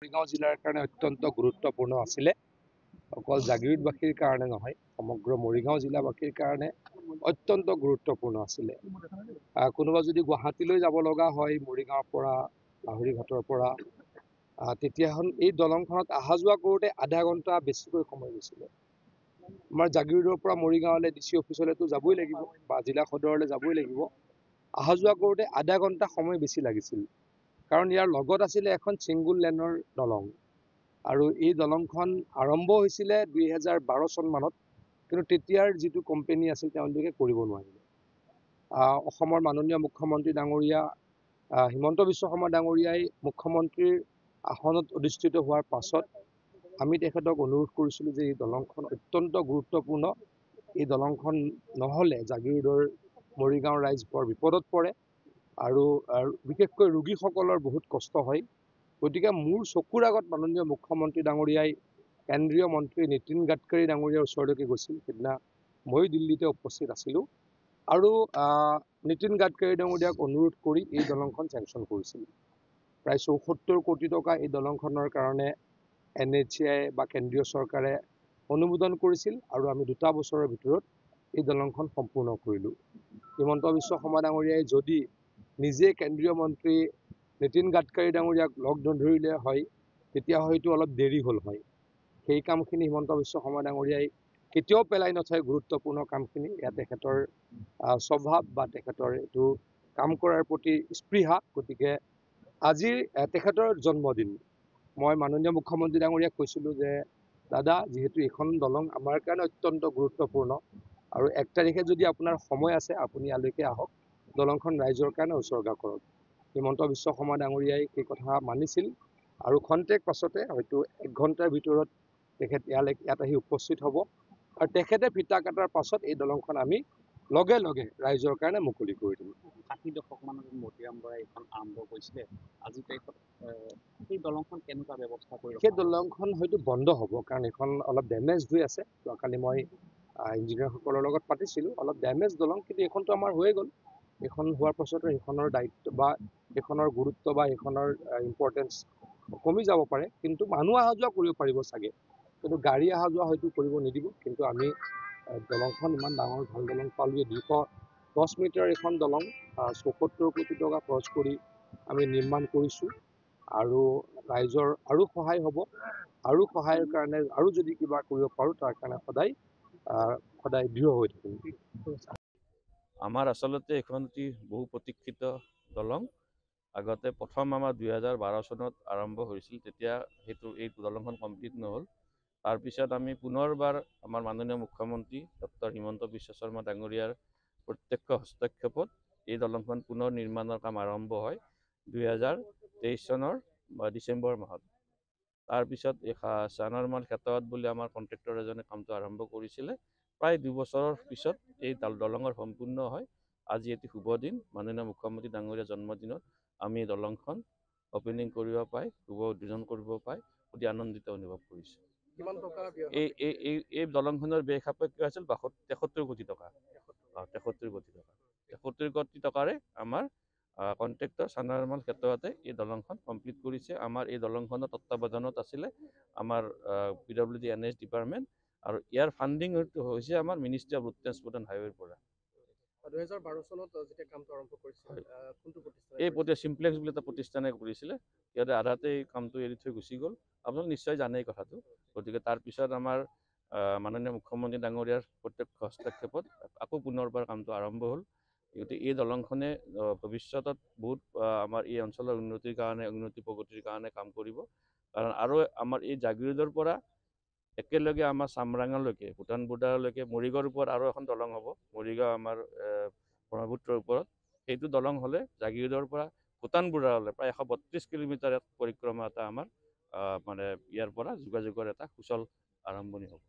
মৰিগাঁও জিলাৰ কাৰণে অত্যন্ত গুৰুত্বপূৰ্ণ আছিলে। অকল জাগিৰোডবাসীৰ কাৰণে নহয়, সমগ্ৰ মৰিগাঁও জিলাবাসীৰ কাৰণে অত্যন্ত গুৰুত্বপূৰ্ণ আছিলে। কোনোবা যদি গুৱাহাটীলৈ যাব লগা হয় মৰিগাঁৱৰ পৰা, লাহৰীঘাটৰ পৰা, তেতিয়াহ'লে এই দলংখনত অহা যোৱা কৰোঁতে আধা ঘণ্টা বেছিকৈ সময় গৈছিলে। আমাৰ জাগিৰোডৰ পৰা মৰিগাঁৱলৈ DC অফিচলৈতো যাবই লাগিব বা জিলা সদৰলৈ যাবই লাগিব। অহা যোৱা কৰোঁতে আধা ঘণ্টা সময় বেছি লাগিছিল। কাৰণ ইয়াৰ লগত আছিলে এখন ছিংগুল লেনৰ দলং আৰু এই দলংখন আৰম্ভ হৈছিলে 2012 চনমানত, কিন্তু তেতিয়াৰ যিটো কোম্পানী আছিল তেওঁলোকে কৰিব নোৱাৰিলে। অসমৰ মাননীয় মুখ্যমন্ত্ৰী ডাঙৰীয়া হিমন্ত বিশ্ব শৰ্মা ডাঙৰীয়াই মুখ্যমন্ত্ৰীৰ আসনত অধিষ্ঠিত হোৱাৰ পাছত আমি তেখেতক অনুৰোধ কৰিছিলোঁ যে এই দলংখন অত্যন্ত গুৰুত্বপূৰ্ণ। এই দলংখন নহ'লে জাগিৰোডৰ মৰিগাঁও ৰাইজ বৰ বিপদত পৰে আৰু বিশেষকৈ ৰোগীসকলৰ বহুত কষ্ট হয়। গতিকে মোৰ চকুৰ আগত মাননীয় মুখ্যমন্ত্ৰী ডাঙৰীয়াই কেন্দ্ৰীয় মন্ত্ৰী নীতিন গাডকাৰী ডাঙৰীয়াৰ ওচৰলৈকে গৈছিল। সেইদিনা মই দিল্লীতে উপস্থিত আছিলোঁ আৰু নীতিন গাডকাৰী ডাঙৰীয়াক অনুৰোধ কৰি এই দলংখন চেংচন কৰিছিল। প্ৰায় 74 কোটি টকা এই দলংখনৰ কাৰণে NHAI বা কেন্দ্ৰীয় চৰকাৰে অনুমোদন কৰিছিল আৰু আমি 2 বছৰৰ ভিতৰত এই দলংখন সম্পূৰ্ণ কৰিলোঁ। হিমন্ত বিশ্ব শৰ্মা ডাঙৰীয়াই যদি নিজে কেন্দ্ৰীয় মন্ত্ৰী নীতিন গাডকাৰী ডাঙৰীয়াক লগ নধৰিলে হয় তেতিয়া হয়তো অলপ দেৰি হ'ল হয়। সেই কামখিনি হিমন্ত বিশ্ব শৰ্মা ডাঙৰীয়াই কেতিয়াও পেলাই নথয়। গুৰুত্বপূৰ্ণ কামখিনি ইয়াত তেখেতৰ স্বভাৱ বা তেখেতৰ এইটো কাম কৰাৰ প্ৰতি স্পৃহা। গতিকে আজিৰ তেখেতৰ জন্মদিন, মই মাননীয় মুখ্যমন্ত্ৰী ডাঙৰীয়াক কৈছিলোঁ যে দাদা, যিহেতু এইখন দলং আমাৰ কাৰণে অত্যন্ত গুৰুত্বপূৰ্ণ আৰু 1 তাৰিখে যদি আপোনাৰ সময় আছে আপুনি ইয়ালৈকে আহক, দলংখন ৰাইজৰ কাৰণে উৎসৰ্গা কৰক। হিমন্ত বিশ্ব শৰ্মা ডাঙৰীয়াই সেই কথা মানিছিল আৰু খন্তেক পাছতে হয়তো 1 ঘণ্টাৰ ভিতৰত তেখেত ইয়াত আহি উপস্থিত হ'ব আৰু তেখেতে ফিতা কাটাৰ পাছত এই দলংখন আমি লগে লগে ৰাইজৰ কাৰণে মুকলি কৰি দিম। 60 দশকমানত মতিৰাম বৰাই এইখন আৰম্ভ কৰিছিলে। আজি তাৰিখত সেই দলংখন কেনেকুৱা ব্যৱস্থা কৰি সেই দলংখন হয়তো বন্ধ হ'ব, কাৰণ এইখন অলপ ডেমেজ হৈ আছে। যোৱাকালি মই ইঞ্জিনিয়াৰসকলৰ লগত পাতিছিলোঁ, অলপ ডেমেজ দলং, কিন্তু এইখনতো আমাৰ হৈয়ে গ'ল। এইখন হোৱাৰ পাছতো এইখনৰ দায়িত্ব বা এইখনৰ গুৰুত্ব বা এইখনৰ ইম্পৰ্টেঞ্চ কমি যাব পাৰে, কিন্তু মানুহ অহা যোৱা কৰিব পাৰিব চাগে, কিন্তু গাড়ী অহা যোৱা হয়তো কৰিব নিদিব। কিন্তু আমি দলংখন ইমান ডাঙৰ ভাল দলং পালোঁৱে, 210 মিটাৰ এখন দলং 74 কোটি টকা খৰচ কৰি আমি নিৰ্মাণ কৰিছোঁ আৰু ৰাইজৰ আৰু সহায় হ'ব, আৰু সহায়ৰ কাৰণে আৰু যদি কিবা কৰিব পাৰোঁ তাৰ কাৰণে সদায় দৃঢ় হৈ থাকিম। আমাৰ আচলতে এইখন অতি বহু প্ৰতীক্ষিত দলং। আগতে প্ৰথম আমাৰ 2012 চনত আৰম্ভ হৈছিল, তেতিয়া এই দলংখন কমপ্লিট নহ'ল। তাৰপিছত আমি পুনৰবাৰ আমাৰ মাননীয় মুখ্যমন্ত্ৰী ডক্টৰ হিমন্ত বিশ্ব শৰ্মা ডাঙৰীয়াৰ প্ৰত্যক্ষ হস্তক্ষেপত এই দলংখন পুনৰ নিৰ্মাণৰ কাম আৰম্ভ হয় 2023 চনৰ ডিচেম্বৰ মাহত। তাৰপিছত চানাৰমাল খেতাৱাত বুলি আমাৰ কণ্ট্ৰেক্টৰ এজনে কামটো আৰম্ভ কৰিছিলে। প্ৰায় 2 বছৰৰ পিছত এই দলঙৰ সম্পূৰ্ণ হয়। আজি এটি শুভ দিন, মাননীয় মুখ্যমন্ত্ৰী ডাঙৰীয়াৰ জন্মদিনত আমি দলংখন অপেনিং কৰিব পাই, শুভ উদ্বোধন কৰিব পাই অতি আনন্দিত অনুভৱ কৰিছোঁ। এই দলংখনৰ ব্যয় সাপেক্ষ আছিল 73 কোটি টকা। 73 কোটি টকা। 73 কোটি টকাৰে আমাৰ কণ্ট্ৰেক্টৰ চানাৰমাল খেতাৱাতে এই দলংখন কমপ্লিট কৰিছে। আমাৰ এই দলংখনৰ তত্ত্বাৱধানত আছিলে আমাৰ PWD NH ডিপাৰ্টমেণ্ট, আৰু ইয়াৰ ফাণ্ডিং হৈছে আমাৰ ministry of road transport and হাইৱেৰ পৰা। 2012 চনত যেতিয়া কামটো আৰম্ভ কৰিছিল, কোনটো প্ৰতিষ্ঠান? এই চিম্প্লেক্স বুলি এটা প্ৰতিষ্ঠানে কৰিছিলে। সিহঁতে আধাতে এই কামটো এৰি থৈ গুচি গ'ল। আপোনালোকে নিশ্চয় জানে এই কথাটো। গতিকে তাৰপিছত আমাৰ মাননীয় মুখ্যমন্ত্ৰী ডাঙৰীয়াৰ প্ৰত্যক্ষ হস্তক্ষেপত আকৌ পুনৰবাৰ কামটো আৰম্ভ হ'ল। গতিকে এই দলংখনে ভৱিষ্যতত বহুত আমাৰ এই অঞ্চলৰ উন্নতি প্ৰগতিৰ কাৰণে কাম কৰিব। কাৰণ আৰু আমাৰ এই জাগিৰোডৰ পৰা একেলগে আমাৰ চামৰাঙালৈকে, ভূটান বৰ্ডাৰলৈকে মৰিগাঁৱৰ ওপৰত আৰু এখন দলং হ'ব, মৰিগাঁও আমাৰ ব্ৰহ্মপুত্ৰৰ ওপৰত। সেইটো দলং হ'লে জাগিৰোডৰ পৰা ভূটান বৰ্ডাৰলৈ প্ৰায় 132 কিলোমিটাৰ পৰিক্ৰমা এটা আমাৰ ইয়াৰ পৰা যোগাযোগৰ এটা সুচল আৰম্ভণি হ'ব।